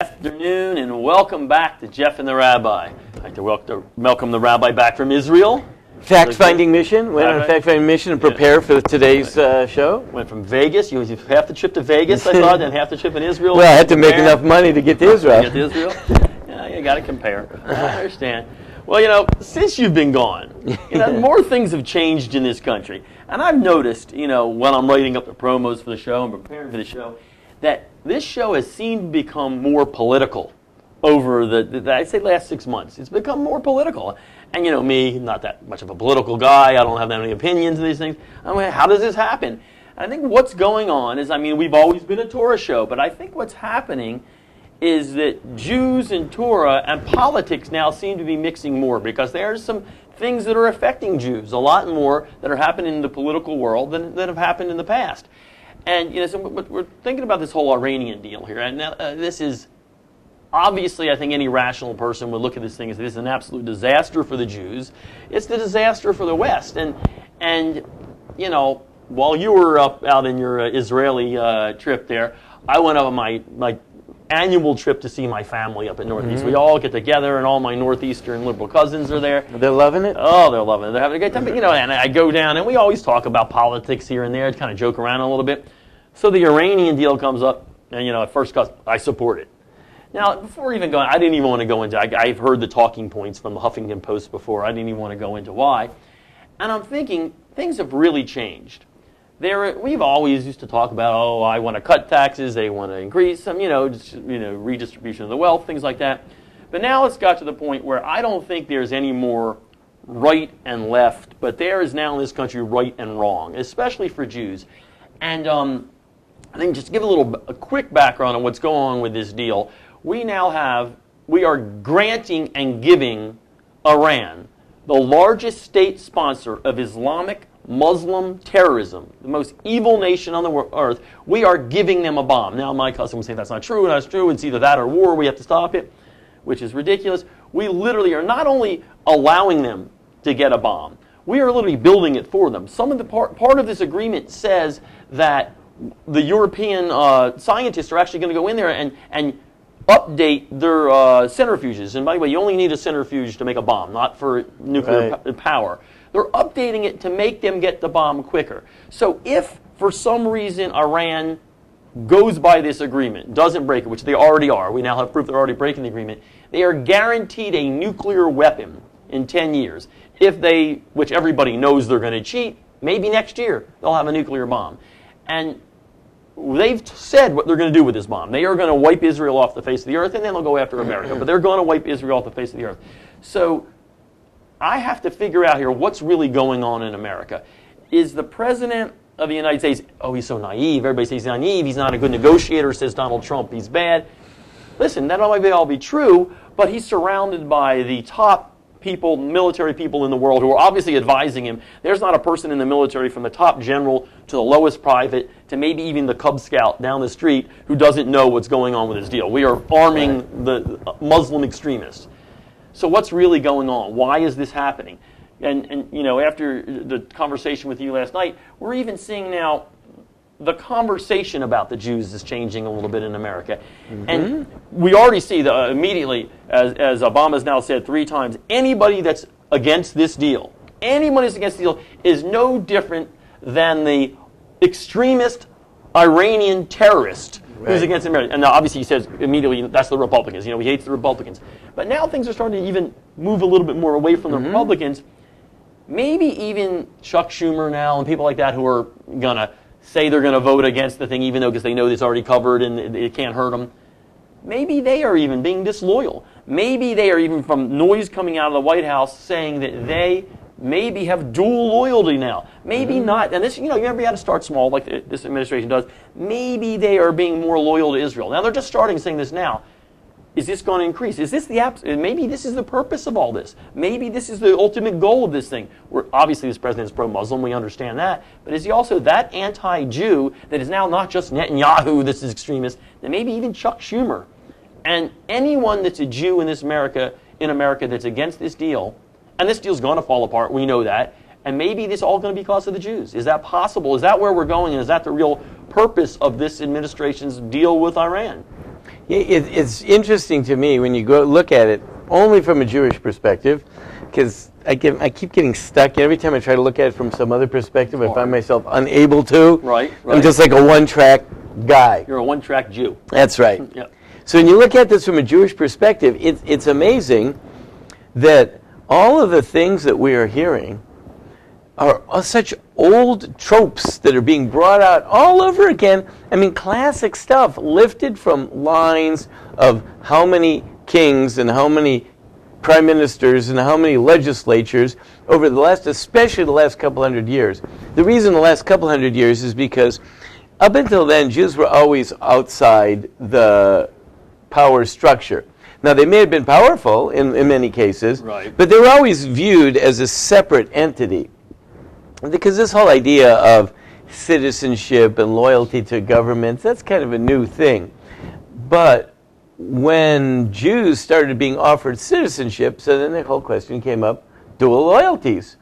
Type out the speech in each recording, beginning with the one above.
Afternoon and welcome back to Jeff and the Rabbi. I'd like to welcome the Rabbi back from Israel. Fact-finding mission. Went on a fact-finding mission and prepare for today's show. Went from Vegas. You was half the trip to Vegas, I thought, and half the trip in Israel. Well, I had to make enough money to get to Israel. Yeah, you got to compare. I understand. Well, since you've been gone, more things have changed in this country. And I've noticed, when I'm writing up the promos for the show and preparing for the show, that this show has seemed to become more political over the I'd say last 6 months. It's become more political. And me, not that much of a political guy, I don't have that many opinions of these things. I mean, how does this happen? And I think what's going on is, we've always been a Torah show, but I think what's happening is that Jews and Torah and politics now seem to be mixing more, because there's some things that are affecting Jews a lot more that are happening in the political world than have happened in the past. And so we're thinking about this whole Iranian deal here, and this is obviously, I think any rational person would look at this thing as this is an absolute disaster for the Jews. It's the disaster for the West, and while you were out in your Israeli trip there, I went on my annual trip to see my family up in Northeast. We all get together, and all my Northeastern liberal cousins are there. They're loving it? Oh, they're loving it. They're having a great time. But, and I go down, and we always talk about politics here and there, kind of joke around a little bit. So the Iranian deal comes up, and, at first, I support it. Now, before even going, I didn't even want to go into, I've heard the talking points from the Huffington Post before. I didn't even want to go into why. And I'm thinking, things have really changed. We've always used to talk about, I want to cut taxes, they want to increase them, redistribution of the wealth, things like that. But now it's got to the point where I don't think there's any more right and left, but there is now in this country right and wrong, especially for Jews. And I think just to give a quick background on what's going on with this deal, we are granting and giving Iran, the largest state sponsor of Islamic Muslim terrorism, the most evil nation on the earth, we are giving them a bomb. Now, my cousin would say that's not true, and that's true. It's either that or war. We have to stop it, which is ridiculous. We literally are not only allowing them to get a bomb, we are literally building it for them. Some of the part of this agreement says that the European scientists are actually going to go in there and update their centrifuges. And by the way, you only need a centrifuge to make a bomb, not for nuclear power. They're updating it to make them get the bomb quicker. So if, for some reason, Iran goes by this agreement, doesn't break it, which they already are, we now have proof they're already breaking the agreement, they are guaranteed a nuclear weapon in 10 years. Which everybody knows they're going to cheat, maybe next year they'll have a nuclear bomb. And they've said what they're going to do with this bomb. They are going to wipe Israel off the face of the earth, and then they'll go after America. But they're going to wipe Israel off the face of the earth. So I have to figure out here what's really going on in America. Is the President of the United States, he's so naive. Everybody says he's naive. He's not a good negotiator, says Donald Trump. He's bad. Listen, that may all be true, but he's surrounded by the top people, military people in the world who are obviously advising him. There's not a person in the military from the top general to the lowest private to maybe even the Cub Scout down the street who doesn't know what's going on with this deal. We are arming the Muslim extremists. So what's really going on? Why is this happening? And after the conversation with you last night, we're even seeing now the conversation about the Jews is changing a little bit in America. Mm-hmm. And we already see immediately, as Obama's now said 3 times, anybody that's against this deal, anybody that's against the deal is no different than the extremist Iranian terrorist who's against America. And now obviously he says immediately that's the Republicans. He hates the Republicans. But now things are starting to even move a little bit more away from the Republicans. Maybe even Chuck Schumer now and people like that who are going to say they're going to vote against the thing even though because they know it's already covered and it can't hurt them. Maybe they are even being disloyal. Maybe they are even from noise coming out of the White House saying that they maybe have dual loyalty now. Maybe not. And this, you have to start small like this administration does. Maybe they are being more loyal to Israel. Now they're just starting saying this now. Is this going to increase? Is this maybe this is the purpose of all this? Maybe this is the ultimate goal of this thing. Obviously this president is pro-Muslim, we understand that. But is he also that anti-Jew that is now not just Netanyahu, this is extremist, and maybe even Chuck Schumer? And anyone that's a Jew in America that's against this deal, and this deal's going to fall apart, we know that, and maybe this is all going to be because of the Jews. Is that possible? Is that where we're going? And is that the real purpose of this administration's deal with Iran? It's interesting to me when you go look at it only from a Jewish perspective, because I keep getting stuck. Every time I try to look at it from some other perspective, I find myself unable to. Right. I'm just like a one-track guy. You're a one-track Jew. That's right. Yep. So when you look at this from a Jewish perspective, it's amazing that all of the things that we are hearing are such old tropes that are being brought out all over again. I mean, classic stuff lifted from lines of how many kings and how many prime ministers and how many legislatures over the last, especially the last couple hundred years. The reason the last couple hundred years is because up until then, Jews were always outside the power structure. Now, they may have been powerful in many cases, right, but they were always viewed as a separate entity. Because this whole idea of citizenship and loyalty to governments, that's kind of a new thing. But when Jews started being offered citizenship, so then the whole question came up, dual loyalties.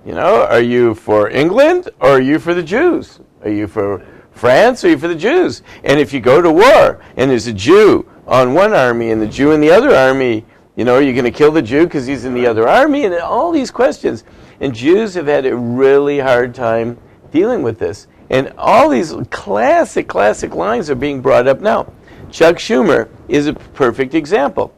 You know, are you for England or are you for the Jews? Are you for France or are you for the Jews? And if you go to war and there's a Jew on one army and the Jew in the other army, you know, are you going to kill the Jew because he's in the other army? And all these questions. And Jews have had a really hard time dealing with this. And all these classic lines are being brought up now. Chuck Schumer is a perfect example.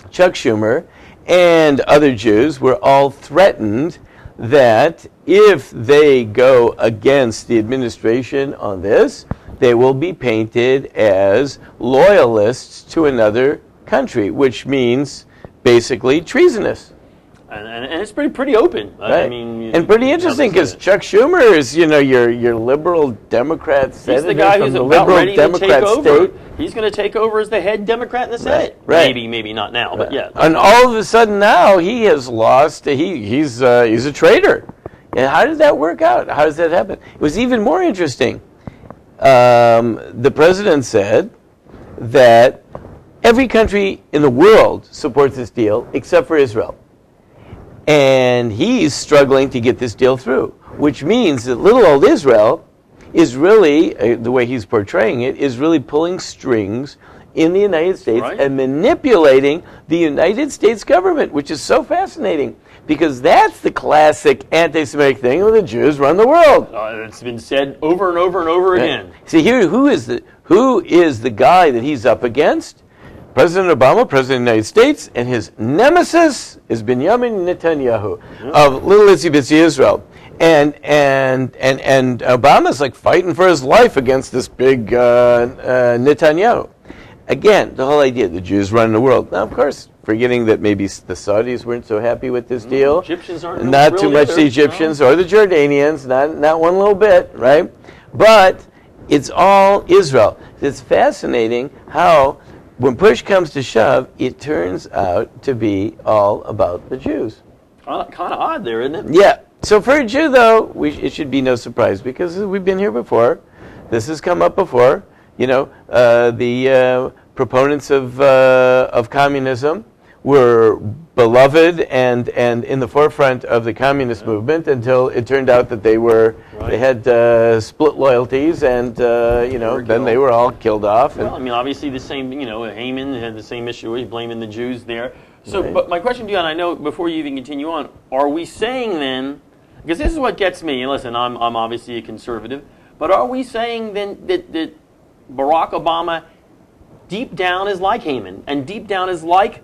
Chuck Schumer and other Jews were all threatened that if they go against the administration on this, they will be painted as loyalists to another country, which means basically treasonous. And it's pretty open. Right. I mean, and pretty interesting because Chuck Schumer is, you know, your liberal Democrat senator. He's the guy who's from the about liberal ready Democrat to take over. state. He's going to take over as the head Democrat in the Senate. Right. Maybe not now, but yeah. And all of a sudden now he has lost. He's a traitor. And how did that work out? How does that happen? It was even more interesting. The president said that every country in the world supports this deal except for Israel. And he's struggling to get this deal through, which means that little old Israel is really, the way he's portraying it, is really pulling strings in the United States and manipulating the United States government, which is so fascinating because that's the classic anti-Semitic thing where the Jews run the world. It's been said over and over and over again. See here, who is the guy that he's up against? President Obama, President of the United States, and his nemesis is Benjamin Netanyahu of little itsy bitsy Israel. And Obama's like fighting for his life against this big Netanyahu. Again, the whole idea, the Jews run the world. Now, of course, forgetting that maybe the Saudis weren't so happy with this deal. Egyptians aren't not too much the Egyptians or the Jordanians, not one little bit, right? But it's all Israel. It's fascinating how when push comes to shove, it turns out to be all about the Jews. Kind of odd there, isn't it? Yeah. So for a Jew, though, it should be no surprise because we've been here before. This has come up before. You know, the proponents of communism were beloved and in the forefront of the communist movement until it turned out that they had split loyalties and then they were all killed off. Well, I mean, obviously the same. You know, Haman had the same issue. He's blaming the Jews there. So, but my question to you, and I know before you even continue on, are we saying then? Because this is what gets me. And listen, I'm obviously a conservative, but are we saying then that Barack Obama deep down is like Haman and deep down is like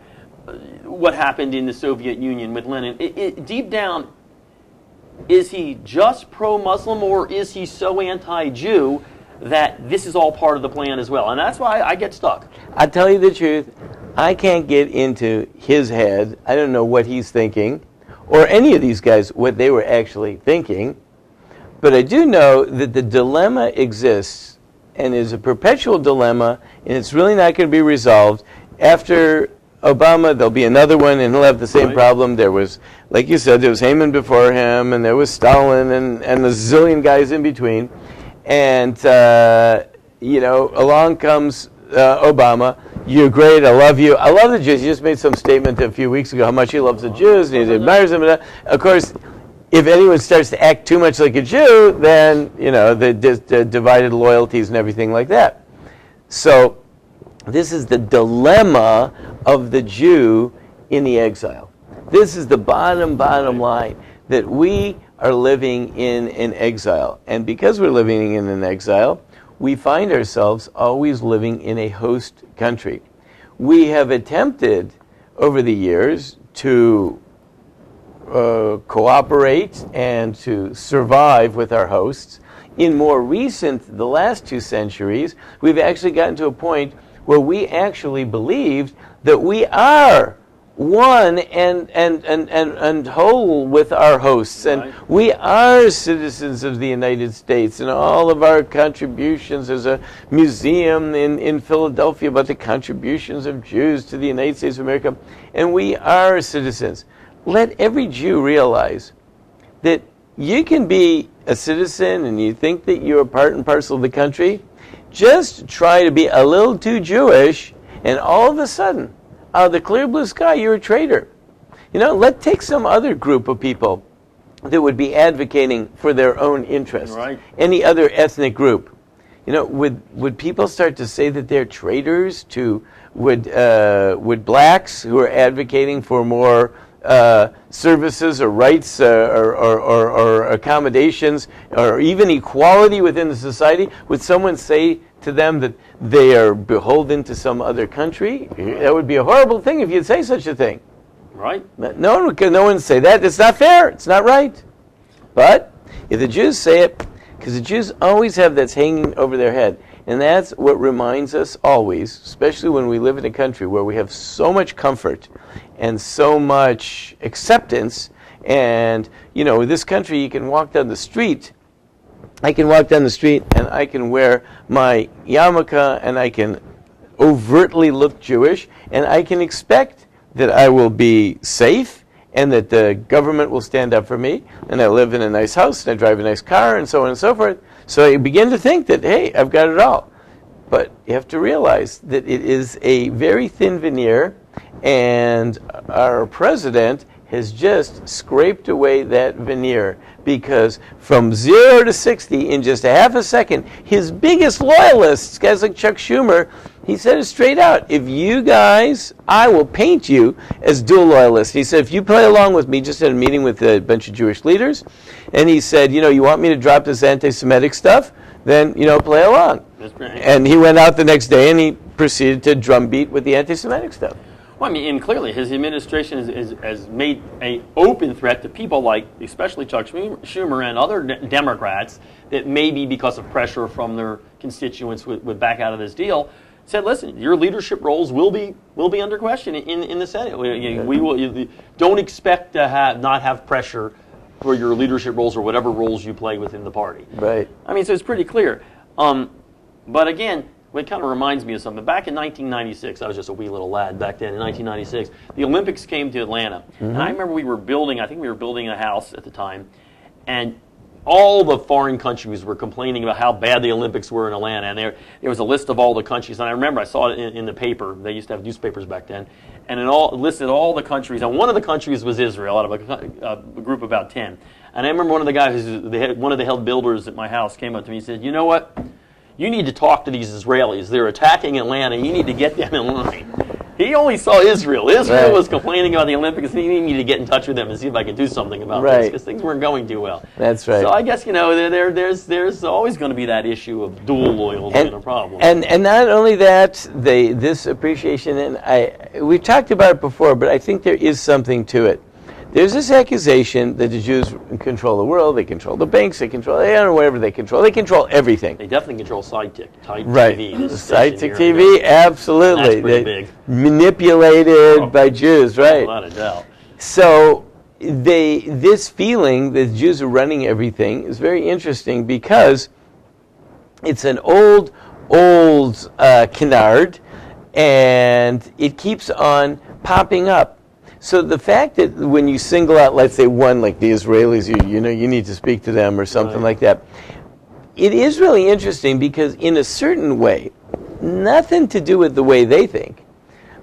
what happened in the Soviet Union with Lenin? Deep down, is he just pro-Muslim or is he so anti-Jew that this is all part of the plan as well? And that's why I get stuck. I tell you the truth, I can't get into his head. I don't know what he's thinking, or any of these guys, what they were actually thinking. But I do know that the dilemma exists and is a perpetual dilemma, and it's really not going to be resolved. After Obama, there'll be another one, and he'll have the same problem. There was, like you said, there was Haman before him, and there was Stalin, and a zillion guys in between. And, along comes Obama. You're great, I love you. I love the Jews. He just made some statement a few weeks ago how much he loves the Jews, and he admires them. Of course, if anyone starts to act too much like a Jew, then, the divided loyalties and everything like that. So This is the dilemma of the Jew in the exile. This is the bottom line, that we are living in an exile. And because we're living in an exile, we find ourselves always living in a host country. We have attempted over the years to cooperate and to survive with our hosts. In more recent, the last 2 centuries, we've actually gotten to a point where we actually believed that we are one and whole with our hosts, and right. We are citizens of the United States, and all of our contributions. There's a museum in Philadelphia about the contributions of Jews to the United States of America, and we are citizens. Let every Jew realize that you can be a citizen and you think that you're part and parcel of the country. Just try to be a little too Jewish, and all of a sudden, out of the clear blue sky, you're a traitor. Let's take some other group of people that would be advocating for their own interests. Right. Any other ethnic group. Would people start to say that they're traitors to, would blacks who are advocating for more services or rights or accommodations or even equality within the society, would someone say to them that they are beholden to some other country? That would be a horrible thing if you'd say such a thing. Right. No one would say that. It's not fair. It's not right. But if the Jews say it, because the Jews always have that's hanging over their head, and that's what reminds us always, especially when we live in a country where we have so much comfort and so much acceptance. And, in this country, you can walk down the street. I can walk down the street and I can wear my yarmulke and I can overtly look Jewish, and I can expect that I will be safe and that the government will stand up for me, and I live in a nice house and I drive a nice car and so on and so forth. So I begin to think that, hey, I've got it all. But you have to realize that it is a very thin veneer, and our president has just scraped away that veneer, because from 0 to 60 in just a half a second, his biggest loyalists, guys like Chuck Schumer, he said it straight out, if you guys, I will paint you as dual loyalists. He said, if you play along with me, just had a meeting with a bunch of Jewish leaders, and he said, you want me to drop this anti-Semitic stuff? Then, play along. That's great. And he went out the next day and he proceeded to drumbeat with the anti-Semitic stuff. Well, and clearly his administration has made an open threat to people like, especially Chuck Schumer and other Democrats, that maybe because of pressure from their constituents would back out of this deal. Said, listen, your leadership roles will be under question in the Senate. We will don't expect to not have pressure for your leadership roles or whatever roles you play within the party. Right. So it's pretty clear. But again, it kind of reminds me of something. Back in 1996, I was just a wee little lad back then. In 1996, the Olympics came to Atlanta, and I remember we were building a house at the time, and all the foreign countries were complaining about how bad the Olympics were in Atlanta, and there was a list of all the countries. And I remember I saw it in the paper. They used to have newspapers back then, and it listed all the countries. And one of the countries was Israel, out of a group of about 10. And I remember one of the guys, one of the head builders at my house, came up to me and said, "You know what? You need to talk to these Israelis. They're attacking Atlanta. You need to get them in line." He only saw Israel. Israel was complaining about the Olympics, and he needed to get in touch with them and see if I could do something about this, because things weren't going too well. That's right. So I guess, there's always going to be that issue of dual loyalty and a problem. And not only that, this appreciation, and we talked about it before, but I think there is something to it. There's this accusation that the Jews control the world, they control the banks, they control whatever they control. They control everything. They definitely control Sidekick TV. Sidekick TV, absolutely. That's pretty big. Manipulated by Jews, right? Without a doubt. So this feeling that Jews are running everything is very interesting, because it's an old canard, and it keeps on popping up. So the fact that when you single out, let's say, one like the Israelis, you need to speak to them or something like that, it is really interesting, because in a certain way, nothing to do with the way they think,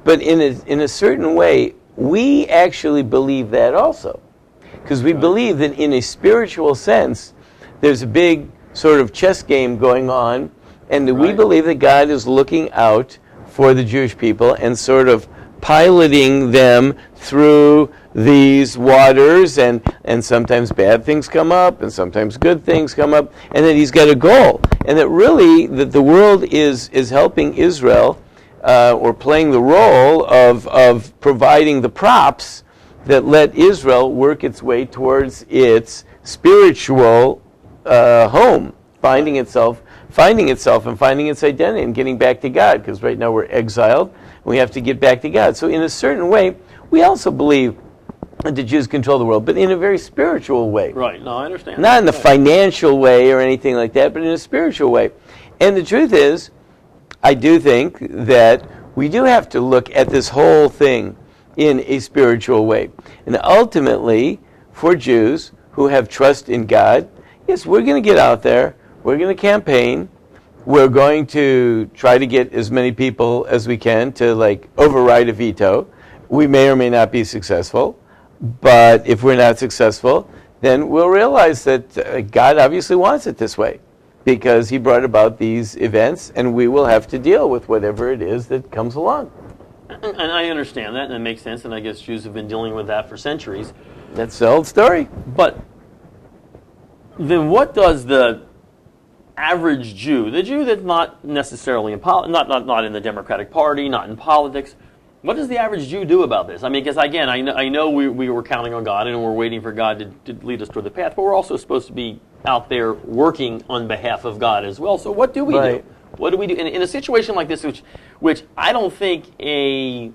but in a certain way, we actually believe that also, because we believe that in a spiritual sense, there's a big sort of chess game going on, and that we believe that God is looking out for the Jewish people and sort of piloting them through these waters, and sometimes bad things come up and sometimes good things come up, and that he's got a goal, and that really that the world is helping Israel or playing the role of providing the props that let Israel work its way towards its spiritual home, finding itself and finding its identity and getting back to God, because right now we're exiled and we have to get back to God. So in a certain way, we also believe that the Jews control the world, but in a very spiritual way. Right, no, I understand. Not in the financial way or anything like that, but in a spiritual way. And the truth is, I do think that we do have to look at this whole thing in a spiritual way. And ultimately, for Jews who have trust in God, yes, we're going to get out there, we're going to campaign, we're going to try to get as many people as we can to override a veto. We may or may not be successful, but if we're not successful, then we'll realize that God obviously wants it this way, because he brought about these events, and we will have to deal with whatever it is that comes along. And I understand that, and it makes sense, and I guess Jews have been dealing with that for centuries. That's the old story. But then what does the average Jew, the Jew that's not necessarily in not in the Democratic Party, not in politics, what does the average Jew do about this? I mean, because again, I know we were counting on God and we're waiting for God to lead us toward the path, but we're also supposed to be out there working on behalf of God as well. So what do we do? What do we do in a situation like this, which I don't think a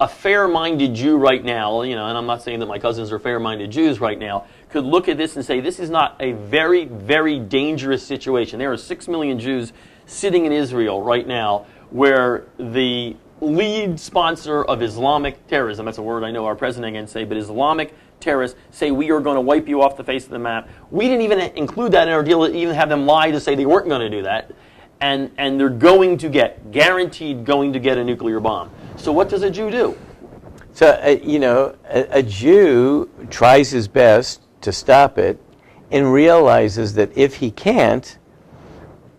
fair-minded Jew right now, and I'm not saying that my cousins are fair-minded Jews right now, could look at this and say this is not a very, very dangerous situation. There are 6 million Jews sitting in Israel right now where the lead sponsor of Islamic terrorism, that's a word I know our president can say, but Islamic terrorists say we are going to wipe you off the face of the map. We didn't even include that in our deal, even have them lie to say they weren't going to do that. And they're guaranteed going to get a nuclear bomb. So what does a Jew do? So, a Jew tries his best to stop it and realizes that if he can't,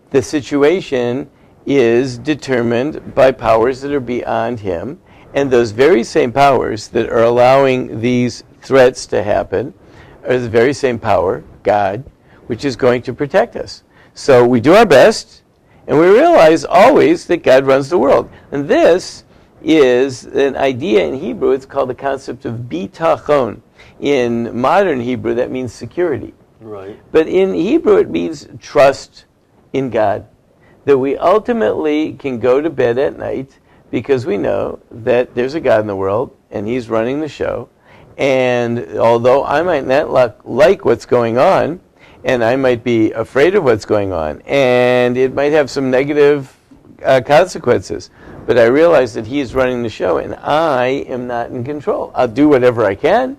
the situation is determined by powers that are beyond him, and those very same powers that are allowing these threats to happen are the very same power, God, which is going to protect us. So we do our best, and we realize always that God runs the world. And this is an idea in Hebrew. It's called the concept of bitachon. In modern Hebrew, that means security. Right. But in Hebrew, it means trust in God. That we ultimately can go to bed at night because we know that there's a God in the world, and he's running the show. And although I might not like what's going on, and I might be afraid of what's going on, and it might have some negative consequences, but I realize that he is running the show, and I am not in control. I'll do whatever I can,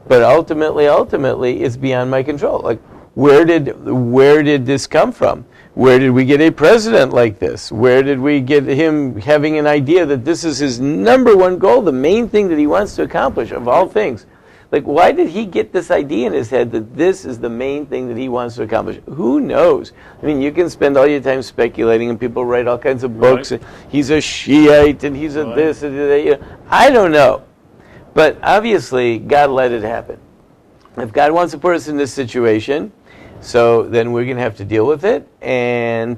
but ultimately, it's beyond my control. Like, where did this come from? Where did we get a president like this? Where did we get him having an idea that this is his number one goal, the main thing that he wants to accomplish of all things? Like, why did he get this idea in his head that this is the main thing that he wants to accomplish? Who knows? I mean, you can spend all your time speculating, and people write all kinds of books. Right. And he's a Shiite, and he's a this and that. I don't know. But obviously, God let it happen. If God wants to put us in this situation, so then we're going to have to deal with it. And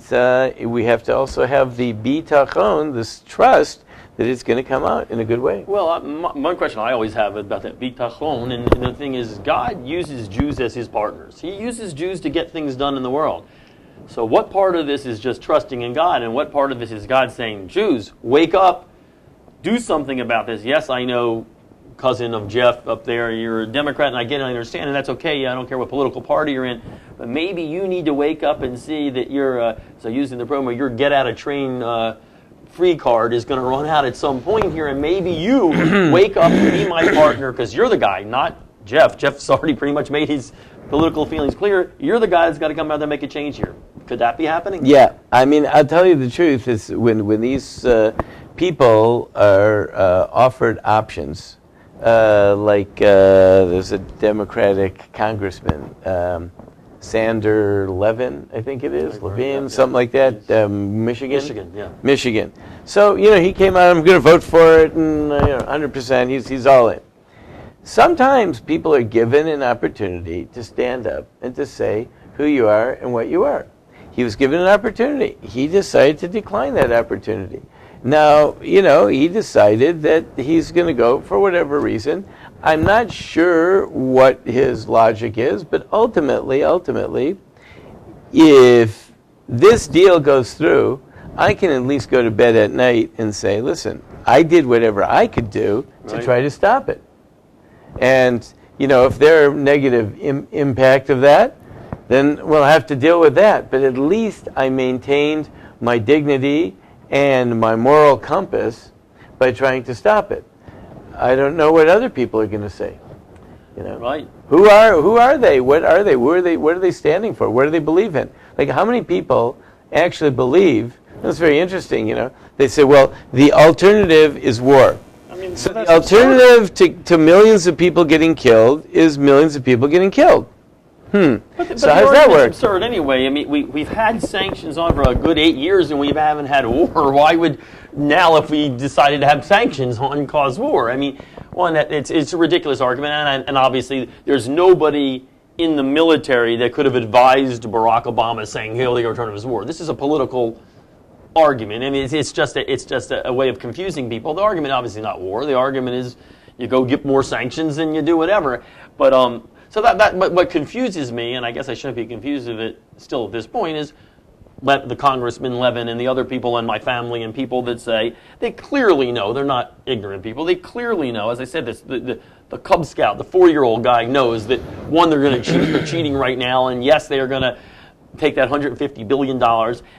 we have to also have the bitachon, this trust, that it's going to come out in a good way. Well, one question I always have about that bitachon, and the thing is, God uses Jews as his partners. He uses Jews to get things done in the world. So what part of this is just trusting in God, and what part of this is God saying, Jews, wake up, do something about this. Yes, I know, cousin of Jeff up there, you're a Democrat, and I get it, I understand, and that's okay. I don't care what political party you're in, but maybe you need to wake up and see that you're, so using the program, your get-out-of-train free card is going to run out at some point here, and maybe you wake up and be my partner, because you're the guy, not Jeff. Jeff's already pretty much made his political feelings clear. You're the guy that's got to come out there and make a change here. Could that be happening? Yeah. I mean, I'll tell you the truth, is when these people are offered options, there's a Democratic congressman, Sander Levin, I think it is, Levine, yeah. something like that, Michigan? Michigan, yeah. Michigan. So, he came out, I'm going to vote for it, and 100%, he's all in. Sometimes people are given an opportunity to stand up and to say who you are and what you are. He was given an opportunity. He decided to decline that opportunity. Now, he decided that he's going to go for whatever reason. I'm not sure what his logic is, but ultimately, if this deal goes through, I can at least go to bed at night and say, listen, I did whatever I could do to try to stop it. And, if there are negative impact of that, then we'll have to deal with that. But at least I maintained my dignity and my moral compass by trying to stop it. I don't know what other people are going to say. Right. Who are they? What are they? What are they standing for? What do they believe in? Like, how many people actually believe? That's very interesting. They say, well, the alternative is war. So the alternative to millions of people getting killed is millions of people getting killed. But so how does that work? It's absurd anyway. I mean, we've had sanctions on for a good 8 years, and we haven't had war. Why would now, if we decided to have sanctions on, cause war? I mean, it's a ridiculous argument, and obviously there's nobody in the military that could have advised Barack Obama saying, "Hey, the alternative is war." This is a political argument. I mean, it's just a way of confusing people. The argument obviously not war. The argument is you go get more sanctions and you do whatever. But so that what confuses me, and I guess I shouldn't be confused of it still at this point, is the Congressman Levin and the other people in my family and people that say they clearly know, they're not ignorant people, they clearly know, as I said, the Cub Scout, the 4-year-old guy knows that, one, they're going to cheat, they're cheating right now, and yes, they are going to take that $150 billion,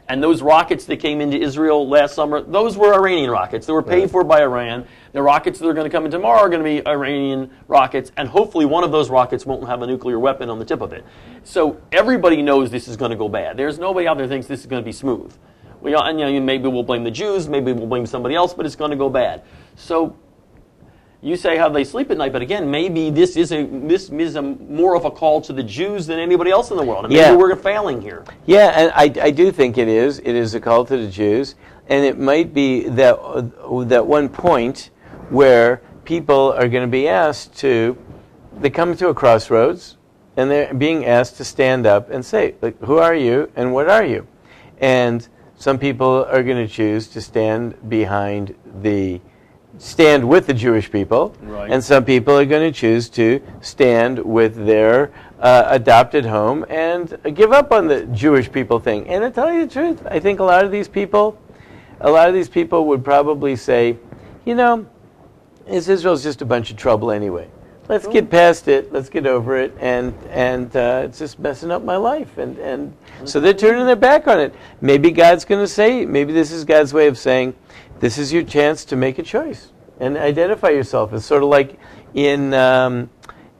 and those rockets that came into Israel last summer, those were Iranian rockets. They were paid for by Iran. The rockets that are going to come in tomorrow are going to be Iranian rockets, and hopefully one of those rockets won't have a nuclear weapon on the tip of it. So everybody knows this is going to go bad. There's nobody out there thinks this is going to be smooth. Maybe we'll blame the Jews, maybe we'll blame somebody else, but it's going to go bad. So you say how they sleep at night, but again, maybe this is more of a call to the Jews than anybody else in the world. And maybe we're failing here. Yeah, and I do think it is. It is a call to the Jews, and it might be that one point where people are going to be asked they come to a crossroads, and they're being asked to stand up and say, like, who are you and what are you? And some people are going to choose to stand with the Jewish people, right. And some people are going to choose to stand with their adopted home and give up on the Jewish people thing. And to tell you the truth, I think a lot of these people would probably say, Israel's just a bunch of trouble anyway. Let's get past it. Let's get over it, and it's just messing up my life. And so they're turning their back on it. Maybe God's going to say, maybe this is God's way of saying, this is your chance to make a choice and identify yourself. It's sort of like in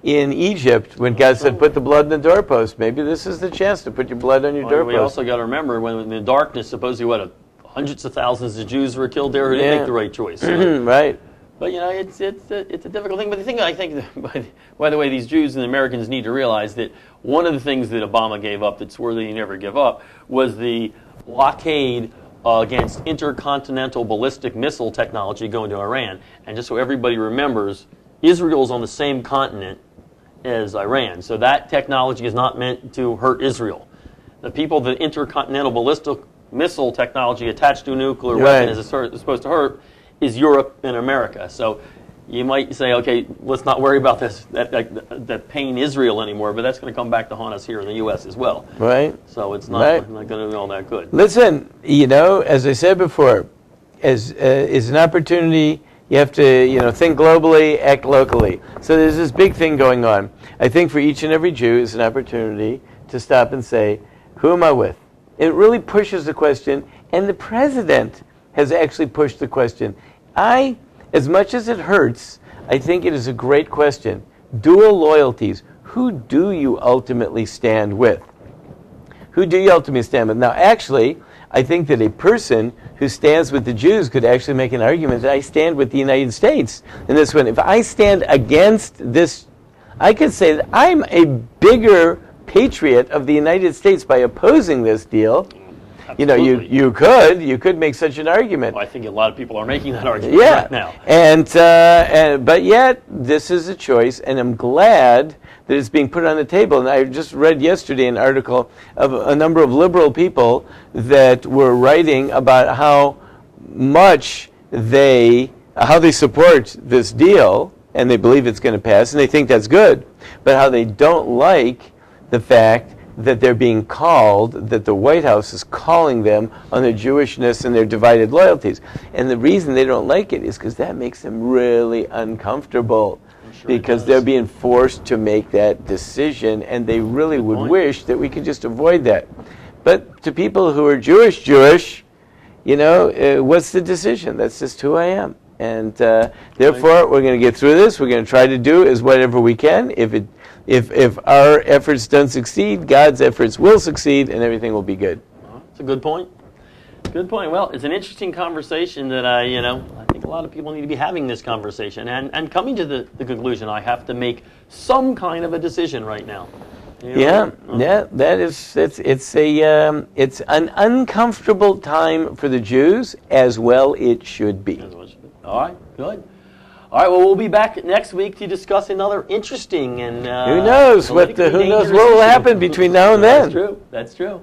Egypt when God said, put the blood in the doorpost. Maybe this is the chance to put your blood on your doorpost. We also got to remember, when in the darkness, supposedly hundreds of thousands of Jews were killed there who didn't make the right choice. So. Right. But it's a difficult thing. But the thing I think, by the way, these Jews and the Americans need to realize that one of the things that Obama gave up that swore that he never give up was the blockade against intercontinental ballistic missile technology going to Iran. And just so everybody remembers, Israel's on the same continent as Iran. So that technology is not meant to hurt Israel. The people that intercontinental ballistic missile technology attached to a nuclear weapon is supposed to hurt is Europe and America. So you might say, okay, let's not worry about that pain Israel anymore, but that's going to come back to haunt us here in the U.S. as well. Right. So it's not going to be all that good. Listen, as I said before, as an opportunity, you have to think globally, act locally. So there's this big thing going on. I think for each and every Jew is an opportunity to stop and say, who am I with? It really pushes the question, and the president has actually pushed the question. As much as it hurts, I think it is a great question. Dual loyalties. Who do you ultimately stand with? Who do you ultimately stand with? Now, actually, I think that a person who stands with the Jews could actually make an argument that I stand with the United States in this one. If I stand against this, I could say that I'm a bigger patriot of the United States by opposing this deal. Absolutely. You could make such an argument. Well, I think a lot of people are making that argument right now. But yet this is a choice, and I'm glad that it's being put on the table. And I just read yesterday an article of a number of liberal people that were writing about how they support this deal, and they believe it's going to pass, and they think that's good, but how they don't like the fact that they're being called, that the White House is calling them on their Jewishness and their divided loyalties. And the reason they don't like it is because that makes them really uncomfortable, because they're being forced to make that decision, and they really would wish that we could just avoid that. But to people who are Jewish, what's the decision? That's just who I am. And therefore, we're going to get through this. We're going to try to do is whatever we can. If our efforts don't succeed, God's efforts will succeed, and everything will be good. That's a good point. Good point. Well, it's an interesting conversation that I think a lot of people need to be having this conversation and coming to the conclusion I have to make some kind of a decision right now. That is it's an uncomfortable time for the Jews, as well it should be. All right, good. All right, well, we'll be back next week to discuss another interesting and who knows what will happen between now and then. That's true.